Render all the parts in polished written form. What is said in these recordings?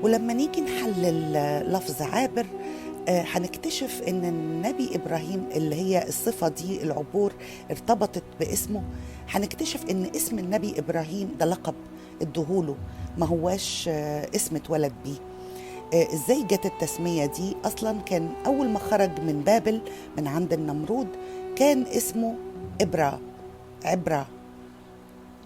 ولما نيجي نحلل لفظ عابر هنكتشف ان النبي ابراهيم اللي هي الصفة دي العبور ارتبطت باسمه. هنكتشف ان اسم النبي ابراهيم ده لقب ادهوله، ما هواش اسم اتولد بيه. ازاي جت التسمية دي؟ اصلا كان اول ما خرج من بابل من عند النمرود كان اسمه عبرة.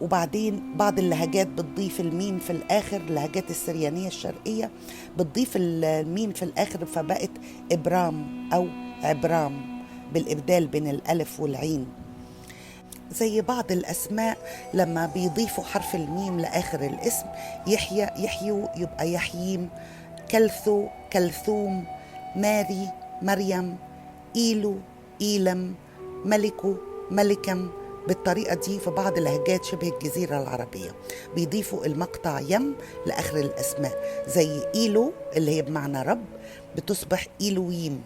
وبعدين بعض اللهجات بتضيف الميم في الآخر، اللهجات السريانية الشرقية بتضيف الميم في الآخر فبقت إبرام أو عبرام بالإبدال بين الألف والعين. زي بعض الأسماء لما بيضيفوا حرف الميم لآخر الاسم، يحيو يبقى يحييم، كلثوم، ماري مريم، إيلم، ملكم. بالطريقة دي في بعض لهجات شبه الجزيرة العربية بيضيفوا المقطع يم لآخر الأسماء، زي إيلو اللي هي بمعنى رب بتصبح إيلويم،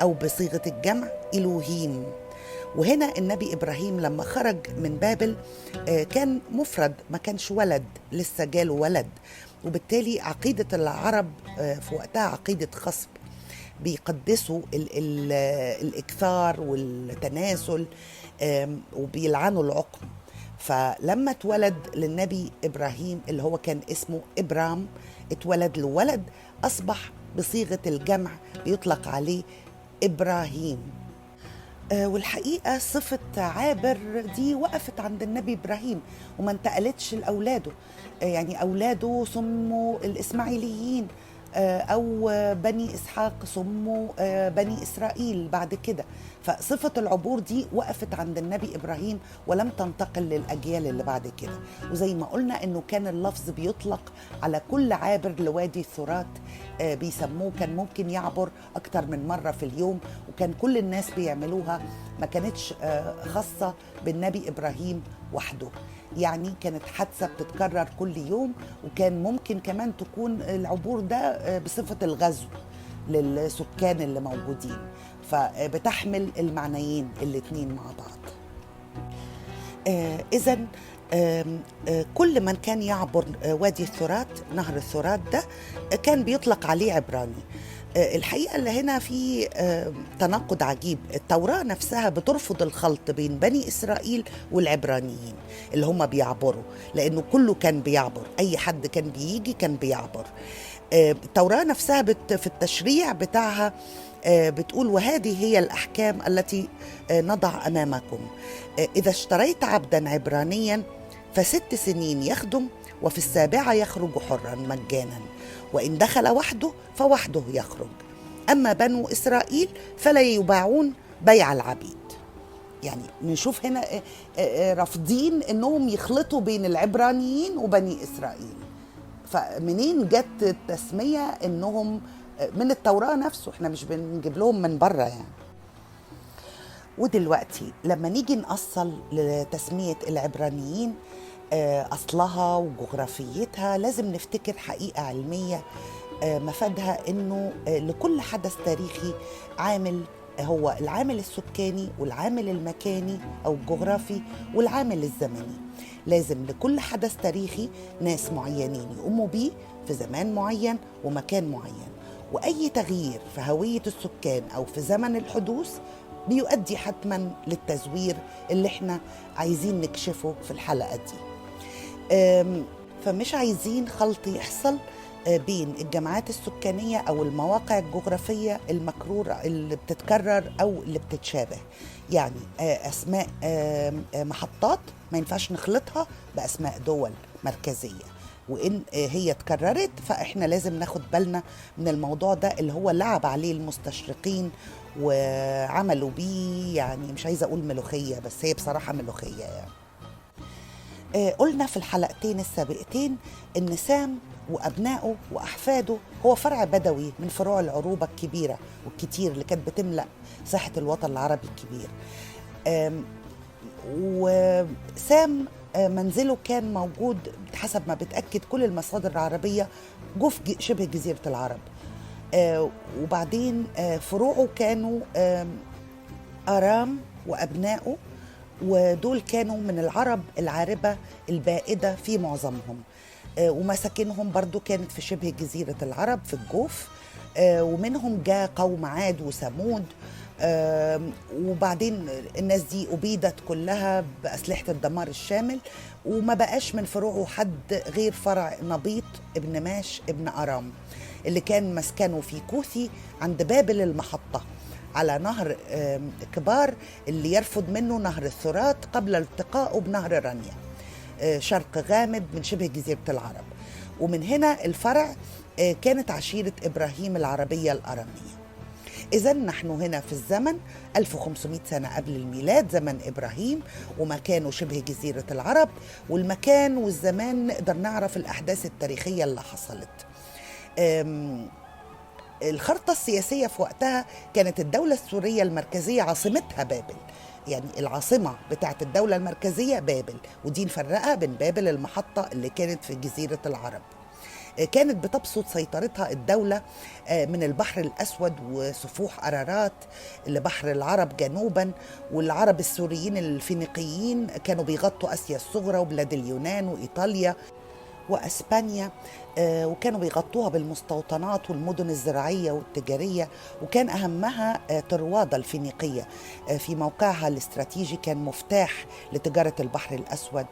أو بصيغة الجمع إلوهيم. وهنا النبي إبراهيم لما خرج من بابل كان مفرد، ما كانش ولد، لسه جاله ولد، وبالتالي عقيدة العرب في وقتها عقيدة خصب، بيقدسوا الإكثار والتناسل وبيلعنوا العقم. فلما اتولد للنبي إبراهيم اللي هو كان اسمه إبرام، اتولد له ولد أصبح بصيغة الجمع بيطلق عليه إبراهيم. والحقيقة صفة عابر دي وقفت عند النبي إبراهيم وما انتقلتش لأولاده. يعني أولاده سموا الإسماعيليين، أو بني إسحاق سموا بني إسرائيل بعد كده. فصفة العبور دي وقفت عند النبي إبراهيم ولم تنتقل للأجيال اللي بعد كده. وزي ما قلنا إنه كان اللفظ بيطلق على كل عابر لوادي الثرات، بيسموه، كان ممكن يعبر أكتر من مرة في اليوم، وكان كل الناس بيعملوها، ما كانتش خاصة بالنبي إبراهيم وحده. يعني كانت حادثة بتتكرر كل يوم، وكان ممكن كمان تكون العبور ده بصفة الغزو للسكان اللي موجودين، فبتحمل المعنيين الاتنين مع بعض. إذن كل من كان يعبر وادي الثرات، نهر الثرات ده، كان بيطلق عليه عبراني. الحقيقة اللي هنا في تناقض عجيب. التوراة نفسها بترفض الخلط بين بني إسرائيل والعبرانيين اللي هم بيعبروا، لأنه كله كان بيعبر، أي حد كان بيجي كان بيعبر. التوراة نفسها في التشريع بتاعها بتقول: وهذه هي الأحكام التي نضع أمامكم، إذا اشتريت عبدا عبرانيا ف6 سنين يخدم، وفي السابعة يخرج حرا مجانا، وإن دخل وحده فوحده يخرج. أما بنو إسرائيل فلا يباعون بيع العبيد. يعني نشوف هنا رافضين إنهم يخلطوا بين العبرانيين وبني إسرائيل. فمنين جت التسمية؟ إنهم من التوراة نفسه، احنا مش بنجيب لهم من بره يعني. ودلوقتي لما نيجي نأصل لتسمية العبرانيين أصلها وجغرافيتها، لازم نفتكر حقيقة علمية مفادها إنه لكل حدث تاريخي عامل، هو العامل السكاني والعامل المكاني أو الجغرافي والعامل الزمني. لازم لكل حدث تاريخي ناس معينين يقوموا بيه في زمان معين ومكان معين، وأي تغيير في هوية السكان أو في زمن الحدوث بيؤدي حتما للتزوير اللي احنا عايزين نكشفه في الحلقة دي. فمش عايزين خلط يحصل بين الجماعات السكانية أو المواقع الجغرافية المكرورة اللي بتتكرر أو اللي بتتشابه. يعني أسماء محطات ما ينفعش نخلطها بأسماء دول مركزية، وإن هي اتكررت فإحنا لازم ناخد بالنا من الموضوع ده اللي هو لعب عليه المستشرقين وعملوا بيه، يعني مش عايزة أقول ملوخية، بس هي بصراحة ملوخية يعني. قلنا في الحلقتين السابقتين إن سام وأبنائه وأحفاده هو فرع بدوي من فروع العروبة الكبيرة والكتير اللي كانت بتملأ ساحة الوطن العربي الكبير. وسام منزله كان موجود حسب ما بتأكد كل المصادر العربية جوف شبه جزيرة العرب. وبعدين فروعه كانوا آرام وأبنائه، ودول كانوا من العرب العاربة البائدة في معظمهم. ومساكنهم برضو كانت في شبه جزيرة العرب في الجوف. ومنهم جاء قوم عاد وثمود. وبعدين الناس دي أبيدت كلها بأسلحة الدمار الشامل، وما بقاش من فروعه حد غير فرع نبيط ابن ماش ابن أرام، اللي كان مسكنه في كوثي عند بابل المحطة على نهر كبار اللي يرفض منه نهر الثرات قبل التقائه بنهر رانيا، شرق غامد من شبه جزيرة العرب. ومن هنا الفرع كانت عشيرة إبراهيم العربية الأرامية. إذا نحن هنا في الزمن 1500 سنة قبل الميلاد، زمن إبراهيم، ومكانه شبه جزيرة العرب، والمكان والزمان نقدر نعرف الأحداث التاريخية اللي حصلت. الخرطة السياسية في وقتها كانت الدولة السورية المركزية عاصمتها بابل، يعني العاصمة بتاعت الدولة المركزية بابل، ودي نفرقها بين بابل المحطة اللي كانت في جزيرة العرب. كانت بتبسط سيطرتها الدولة من البحر الأسود وسفوح أرارات لبحر العرب جنوبا، والعرب السوريين الفينيقيين كانوا بيغطوا آسيا الصغرى وبلاد اليونان وإيطاليا وأسبانيا، وكانوا بيغطوها بالمستوطنات والمدن الزراعية والتجارية، وكان أهمها طروادة الفينيقية في موقعها الاستراتيجي، كان مفتاح لتجارة البحر الأسود،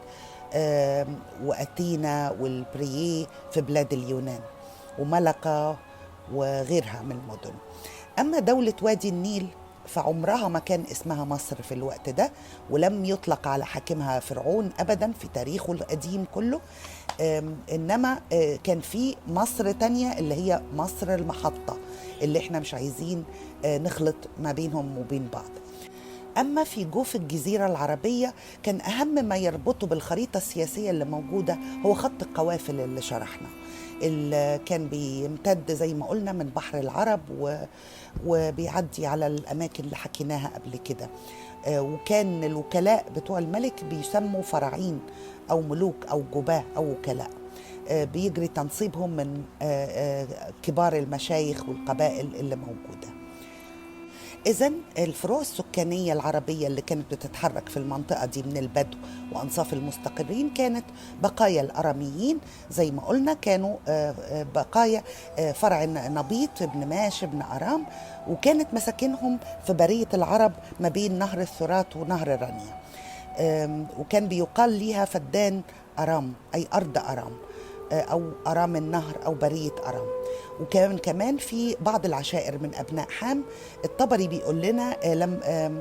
وأثينا والبرييه في بلاد اليونان، وملقا وغيرها من المدن. أما دولة وادي النيل فعمرها ما كان اسمها مصر في الوقت ده، ولم يطلق على حاكمها فرعون أبدا في تاريخه القديم كله، إنما كان في مصر تانية اللي هي مصر المحطة، اللي احنا مش عايزين نخلط ما بينهم وبين بعض. أما في جوف الجزيرة العربية كان أهم ما يربطه بالخريطة السياسية اللي موجودة هو خط القوافل اللي شرحنا، اللي كان بيمتد زي ما قلنا من بحر العرب وبيعدي على الأماكن اللي حكيناها قبل كده. وكان الوكلاء بتوع الملك بيسموا فراعين أو ملوك أو جباه أو وكلاء، بيجري تنصيبهم من كبار المشايخ والقبائل اللي موجودة. إذن الفروع السكانية العربية اللي كانت بتتحرك في المنطقة دي من البدو وأنصاف المستقرين كانت بقايا الأراميين، زي ما قلنا كانوا بقايا فرع نبيط ابن ماش ابن أرام، وكانت مساكنهم في برية العرب ما بين نهر الثرات ونهر رانيا، وكان بيقال ليها فدان أرام أي أرض أرام أو أرام النهر أو برية أرام. وكمان في بعض العشائر من أبناء حام. الطبري بيقول لنا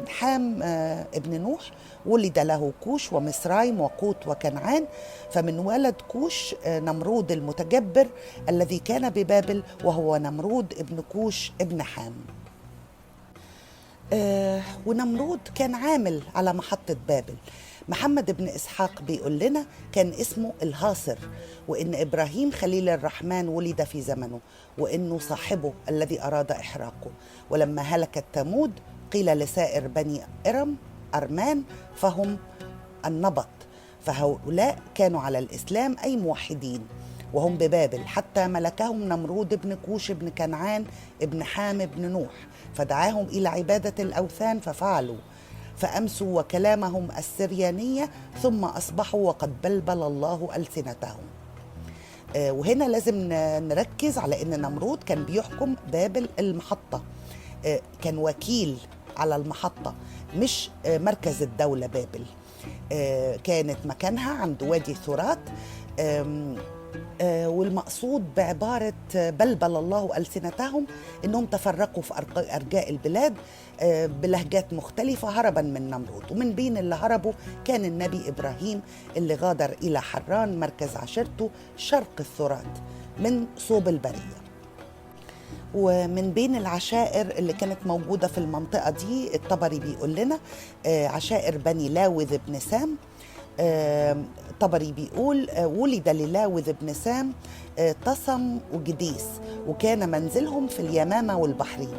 حام ابن نوح ولد له كوش ومصرايم وقوت وكنعان، فمن ولد كوش نمرود المتجبر الذي كان ببابل، وهو نمرود ابن كوش ابن حام. ونمرود كان عامل على محطة بابل. محمد بن إسحاق بيقول لنا كان اسمه الهاصر، وإن إبراهيم خليل الرحمن ولد في زمنه، وإنه صاحبه الذي أراد إحراقه. ولما هلكت ثمود قيل لسائر بني أرمان فهم النبط، فهؤلاء كانوا على الإسلام أي موحدين، وهم ببابل حتى ملكهم نمرود بن كوش بن كنعان ابن حام بن نوح، فدعاهم إلى عبادة الأوثان ففعلوا، فأمسوا وكلامهم السريانية، ثم أصبحوا وقد بلبل الله ألسنتهم. وهنا لازم نركز على أن نمرود كان بيحكم بابل المحطة، كان وكيل على المحطة مش مركز الدولة بابل. كانت مكانها عند وادي ثرات، والمقصود بعبارة بلبل الله ألسنتهم إنهم تفرقوا في أرجاء البلاد بلهجات مختلفة هربا من نمرود. ومن بين اللي هربوا كان النبي إبراهيم اللي غادر إلى حران مركز عشيرته شرق الثرات من صوب البرية. ومن بين العشائر اللي كانت موجودة في المنطقة دي الطبري بيقول لنا عشائر بني لاوذ بن سام. طبري بيقول ولد للاوذ بن سام تصم وجديس، وكان منزلهم في اليمامة والبحرين.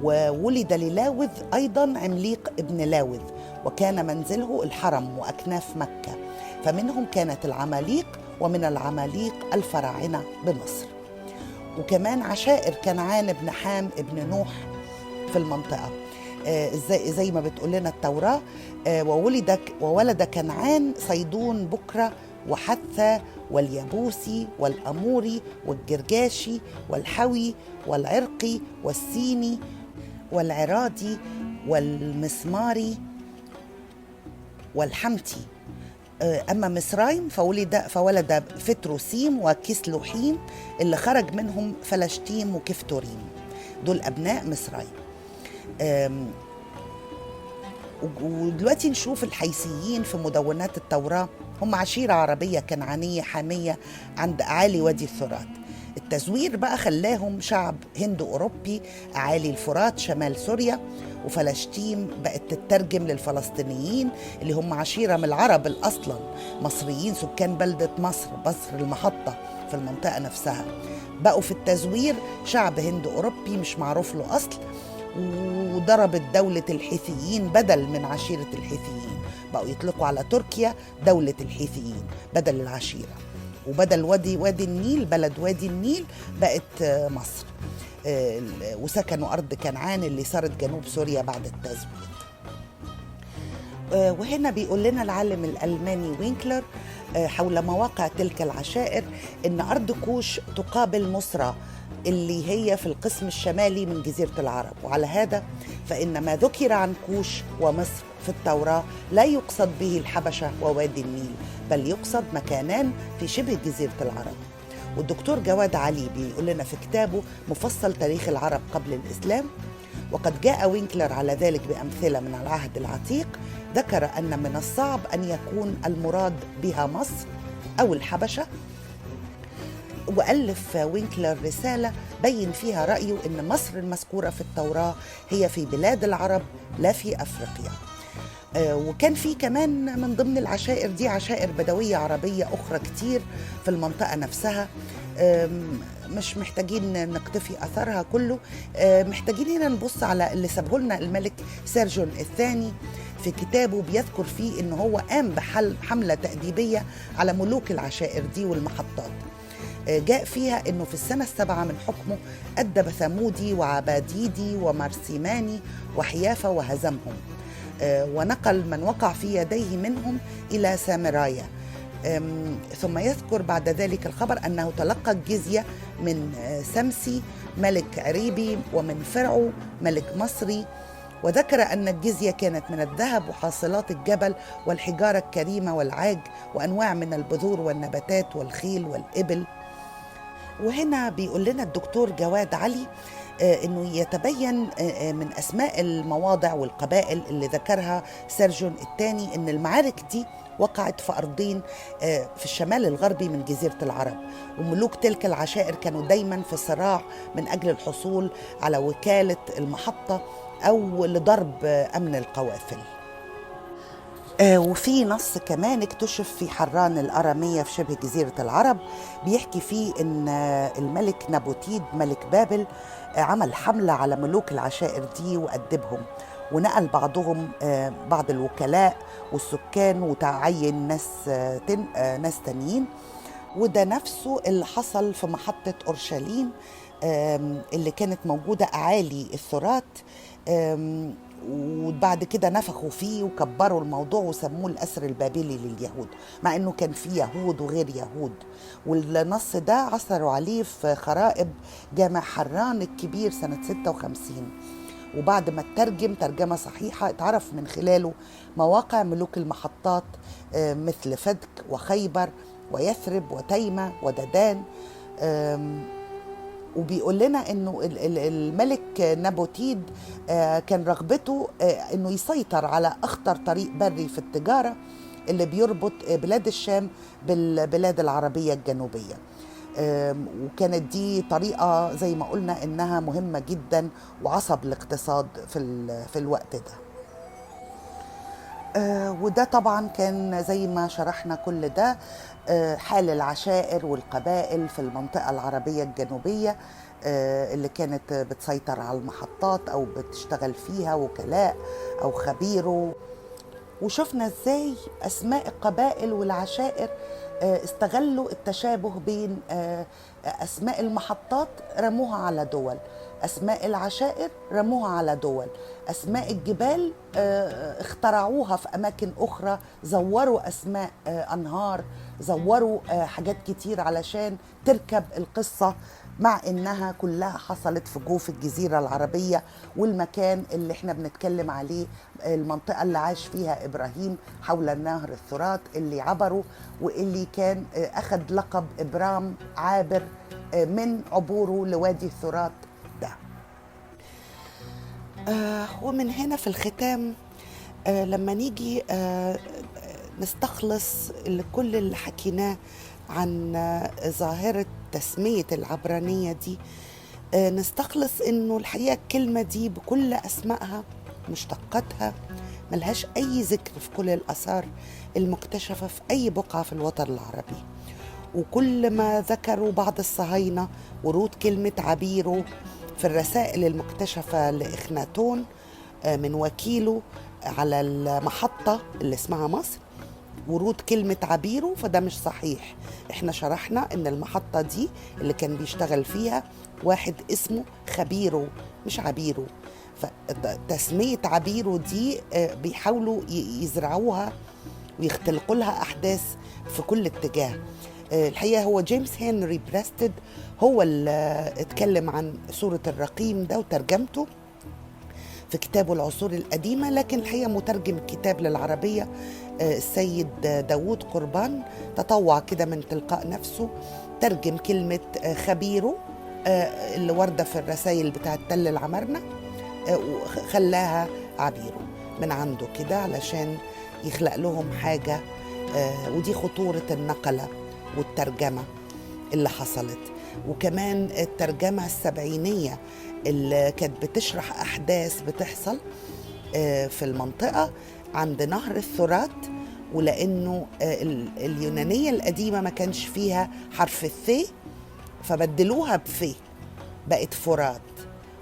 وولد للاوذ أيضا عمليق ابن لاوذ، وكان منزله الحرم وأكناف مكة، فمنهم كانت العماليق، ومن العماليق الفراعنة بمصر. وكمان عشائر كنعان ابن حام ابن نوح في المنطقة، زي ما بتقول لنا التوراة، وولد كنعان صيدون بكرة وحثة واليبوسي والأموري والجرجاشي والحوي والعرقي والسيني والعرادي والمسماري والحمتي. أما مصرايم فولد فتروسيم وكسلوحيم اللي خرج منهم فلشتيم وكفتوريم، دول أبناء مصرايم. ودلوقتي نشوف الحيثيين في مدونات التوراة هم عشيرة عربية كنعانية حامية عند أعالي وادي الفرات. التزوير بقى خلاهم شعب هندو أوروبي أعالي الفرات شمال سوريا، وفلسطين بقت تترجم للفلسطينيين اللي هم عشيرة من العرب الأصلا، مصريين سكان بلدة مصر المحطة في المنطقة نفسها. بقوا في التزوير شعب هندو أوروبي مش معروف له أصل، وضربت دولة الحيثيين بدل من عشيرة الحيثيين، بقوا يطلقوا على تركيا دولة الحيثيين بدل العشيرة، وبدل وادي النيل بلد وادي النيل بقت مصر. وسكنوا أرض كنعان اللي صارت جنوب سوريا بعد التزوير. وهنا بيقول لنا العالم الألماني وينكلر حول مواقع تلك العشائر إن أرض كوش تقابل مصر اللي هي في القسم الشمالي من جزيرة العرب، وعلى هذا فإن ما ذكر عن كوش ومصر في التوراة لا يقصد به الحبشة ووادي النيل، بل يقصد مكانان في شبه جزيرة العرب. والدكتور جواد علي بيقول لنا في كتابه مفصل تاريخ العرب قبل الإسلام، وقد جاء وينكلر على ذلك بأمثلة من العهد العتيق، ذكر أن من الصعب أن يكون المراد بها مصر أو الحبشة. وألف وينكلر رسالة بين فيها رأيه أن مصر المذكورة في التوراة هي في بلاد العرب لا في أفريقيا. وكان في كمان من ضمن العشائر دي عشائر بدوية عربية أخرى كتير في المنطقة نفسها، مش محتاجين نقتفي أثرها كله، محتاجين هنا نبص على اللي سابه لنا الملك سيرجون الثاني في كتابه، بيذكر فيه إنه هو قام بحملة تأديبية على ملوك العشائر دي والمحطات. جاء فيها إنه في السنة 7 من حكمه أدب ثمودي وعباديدي ومرسيماني وحيافة وهزمهم، ونقل من وقع في يديه منهم إلى سامرايا. ثم يذكر بعد ذلك الخبر أنه تلقى الجزية من سمسي ملك عريبي ومن فرعو ملك مصري، وذكر أن الجزية كانت من الذهب وحاصلات الجبل والحجارة الكريمة والعاج وأنواع من البذور والنباتات والخيل والإبل. وهنا بيقول لنا الدكتور جواد علي أنه يتبين من أسماء المواضع والقبائل اللي ذكرها سيرجون الثاني أن المعارك دي وقعت في أرضين في الشمال الغربي من جزيرة العرب، وملوك تلك العشائر كانوا دايما في صراع من أجل الحصول على وكالة المحطة أو لضرب أمن القوافل. وفي نص كمان اكتشف في حران الأرامية في شبه جزيرة العرب بيحكي فيه أن الملك نبوتيد ملك بابل عمل حملة على ملوك العشائر دي وأدبهم، ونقل بعض الوكلاء والسكان وتعين ناس تانيين. وده نفسه اللي حصل في محطة أورشليم اللي كانت موجودة أعالي الثرات، وبعد كده نفخوا فيه وكبروا الموضوع وسموه الأسر البابلي لليهود، مع أنه كان فيه يهود وغير يهود. والنص ده عثروا عليه في خرائب جامع حران الكبير سنة 56، وبعد ما الترجم ترجمة صحيحة اتعرف من خلاله مواقع ملوك المحطات مثل فدك وخيبر ويثرب وتيمة وددان. وبيقول لنا انه الملك نبوتيد كان رغبته انه يسيطر على اخطر طريق بري في التجارة اللي بيربط بلاد الشام بالبلاد العربية الجنوبية، وكانت دي طريقة زي ما قلنا انها مهمة جدا وعصب الاقتصاد في الوقت ده. وده طبعا كان زي ما شرحنا كل ده حال العشائر والقبائل في المنطقة العربية الجنوبية اللي كانت بتسيطر على المحطات أو بتشتغل فيها وكلاء أو خبيره. وشفنا ازاي أسماء القبائل والعشائر استغلوا التشابه بين أسماء المحطات رموها على دول، أسماء العشائر رموها على دول، أسماء الجبال اخترعوها في أماكن أخرى، زوروا أسماء أنهار، زوروا حاجات كتير علشان تركب القصة، مع إنها كلها حصلت في جوف الجزيرة العربية والمكان اللي احنا بنتكلم عليه، المنطقة اللي عاش فيها إبراهيم حول نهر الفرات اللي عبره، واللي كان أخذ لقب إبرام عابر من عبوره لوادي الفرات ده. ومن هنا في الختام لما نيجي نستخلص كل اللي حكيناه عن ظاهرة تسمية العبرانية دي، نستخلص انه الحقيقة الكلمة دي بكل اسمائها مشتقاتها ملهاش اي ذكر في كل الاثار المكتشفة في اي بقعة في الوطن العربي. وكل ما ذكروا بعض الصهاينة ورود كلمة عبيرو في الرسائل المكتشفة لإخناتون من وكيله على المحطة اللي اسمها مصر، ورود كلمة عبيرو، فده مش صحيح. احنا شرحنا ان المحطة دي اللي كان بيشتغل فيها واحد اسمه خبيرو مش عبيرو، فتسمية عبيرو دي بيحاولوا يزرعوها ويختلقوا لها أحداث في كل اتجاه. الحقيقة هو جيمس هنري بريستد هو اللي اتكلم عن سورة الرقيم ده وترجمته في كتابه العصور القديمة، لكن الحقيقة مترجم الكتاب للعربية السيد داود قربان تطوع كده من تلقاء نفسه، ترجم كلمة خبيره اللي وردة في الرسائل بتاعت تل العمرنة وخلاها عبيره من عنده كده علشان يخلق لهم حاجة. ودي خطورة النقلة والترجمة اللي حصلت، وكمان الترجمة السبعينية اللي كانت بتشرح أحداث بتحصل في المنطقة عند نهر الفرات، ولأنه اليونانية القديمة ما كانش فيها حرف الثي فبدلوها بفي بقت فرات،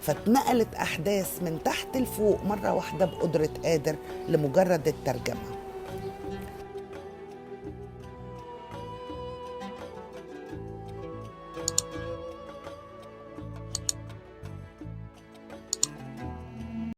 فاتنقلت أحداث من تحت لفوق مرة واحدة بقدرة قادر لمجرد الترجمة.